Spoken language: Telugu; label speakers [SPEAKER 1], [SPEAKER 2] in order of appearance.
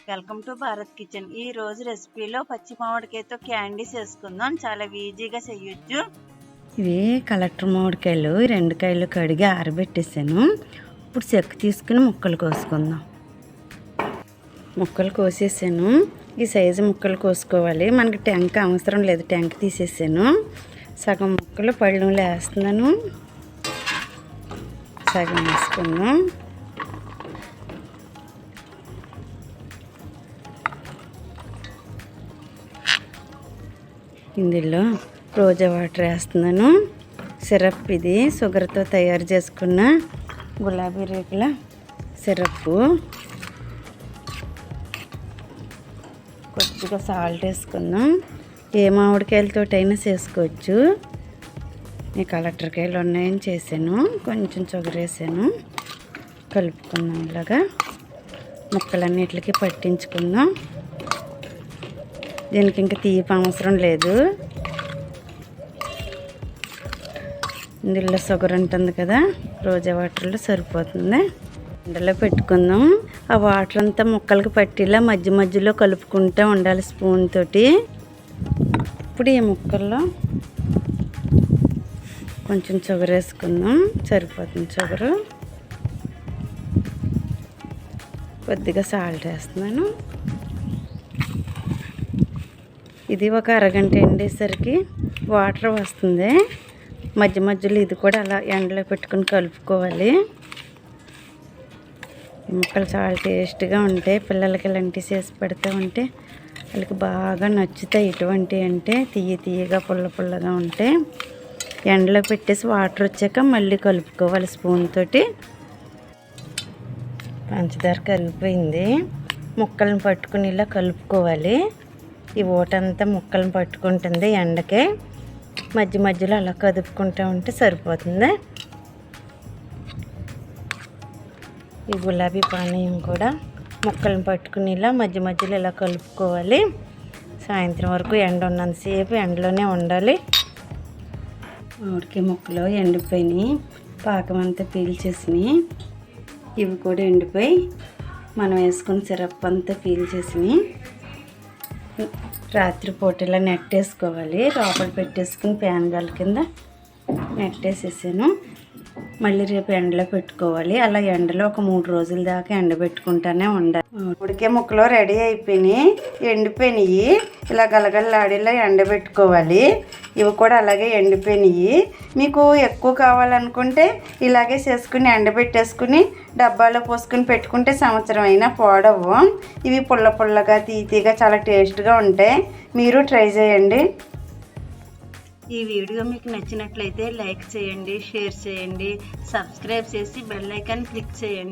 [SPEAKER 1] Welcome to Bharat kitchen. ఈ రోజు రెసిపీలో పచ్చి మామిడికాయతో క్యాండీస్ వేసుకుందాం. చాలా ఈజీగా చేయొచ్చు.
[SPEAKER 2] ఇవి కలెక్టర్ మామిడికాయలు, 2 కాయలు కడిగి ఆరబెట్టేసాను. ఇప్పుడు చెక్కు తీసుకుని ముక్కలు కోసుకుందాం. ముక్కలు కోసేసాను. ఈ సైజు ముక్కలు కోసుకోవాలి. మనకి టెంక అవసరం లేదు, టెంక తీసేసాను. సగం ముక్కలు పళ్ళులో వేస్తున్నాను. సగం వేసుకుందాం. ఇందులో రోజా వాటర్ వేస్తున్నాను. సిరప్, ఇది షుగర్తో తయారు చేసుకున్న గులాబీ రేకుల సిరప్. కొద్దిగా సాల్ట్ వేసుకుందాం. ఏ మామిడికాయలతోటైనా చేసుకోవచ్చు. ఈ కలెక్టర్ కాయలు ఉన్నాయని చేశాను. కొంచెం షుగర్ వేసాను. కలుపుకుందాం. ఇలాగా ముక్కలన్నిటికి పట్టించుకుందాం. దీనికి ఇంకా తీపి అవసరం లేదు. ఇందులో షుగర్ ఉంటుంది కదా, రోజా వాటర్లో సరిపోతుంది. ఎండలో పెట్టుకుందాం. ఆ వాటర్ అంతా ముక్కలకు పట్టిలా మధ్య మధ్యలో కలుపుకుంటూ ఉండాలి స్పూన్ తోటి. ఇప్పుడు ఈ ముక్కల్లో కొంచెం షుగర్ వేసుకుందాం. సరిపోతుంది షుగరు. కొద్దిగా సాల్ట్ వేస్తున్నాను. ఇది ఒక అరగంట ఎండేసరికి వాటర్ వస్తుంది. మధ్య మధ్యలో ఇది కూడా అలా ఎండలో పెట్టుకుని కలుపుకోవాలి. ముక్కలు చాలా టేస్ట్గా ఉంటాయి. పిల్లలకి ఇలాంటివి చేసి పెడితే ఉంటే వాళ్ళకి బాగా నచ్చుతాయి. ఇటువంటి అంటే తీయగా పుల్లగా ఉంటాయి. ఎండలో పెట్టేసి వాటర్ వచ్చాక మళ్ళీ కలుపుకోవాలి స్పూన్ తోటి. పంచదార కరిగిపోయింది. ముక్కలను పట్టుకుని ఇలా కలుపుకోవాలి. ఈ ఓటంతా ముక్కలను పట్టుకుంటుంది ఎండకే. మధ్య మధ్యలో అలా కదుపుకుంటూ ఉంటే సరిపోతుంది. ఈ గులాబీ పానీయం కూడా ముక్కలను పట్టుకుని ఇలా మధ్య మధ్యలో ఇలా కలుపుకోవాలి. సాయంత్రం వరకు ఎండ ఉన్నంతసేపు ఎండలోనే ఉండాలి. మామిడికాయ ముక్కలు ఎండిపోయినాయి. పాకం అంతా పీల్చేసినాయి. ఇవి కూడా ఎండిపోయి మనం వేసుకున్న సిరప్ అంతా పీల్చేసినాయి. రాత్రిపూట ఇలా నెట్టేసుకోవాలి. లోపల పెట్టేసుకుని ప్యాన్ గల కింద నెట్టేసేసాను. మళ్ళీ రేపు ఎండలో పెట్టుకోవాలి. అలా ఎండలో ఒక 3 రోజుల దాకా ఎండబెట్టుకుంటానే ఉండాలి. ఉడికే ముక్కలు రెడీ అయిపోయినాయి. ఎండిపోయినాయి. ఇలా గలగలలాడేలా ఎండబెట్టుకోవాలి. ఇవి కూడా అలాగే ఎండిపోయినాయి. మీకు ఎక్కువ కావాలనుకుంటే ఇలాగే చేసుకుని ఎండబెట్టేసుకుని డబ్బాలో పోసుకుని పెట్టుకుంటే సంవత్సరం అయినా పోడవు. ఇవి పుల్లగా తీయగా చాలా టేస్ట్గా ఉంటాయి. మీరు ట్రై చేయండి.
[SPEAKER 1] ఈ వీడియో మీకు నచ్చినట్లయితే లైక్ చేయండి, షేర్ చేయండి, సబ్స్క్రైబ్ చేసి బెల్ ఐకాన్ క్లిక్ చేయండి.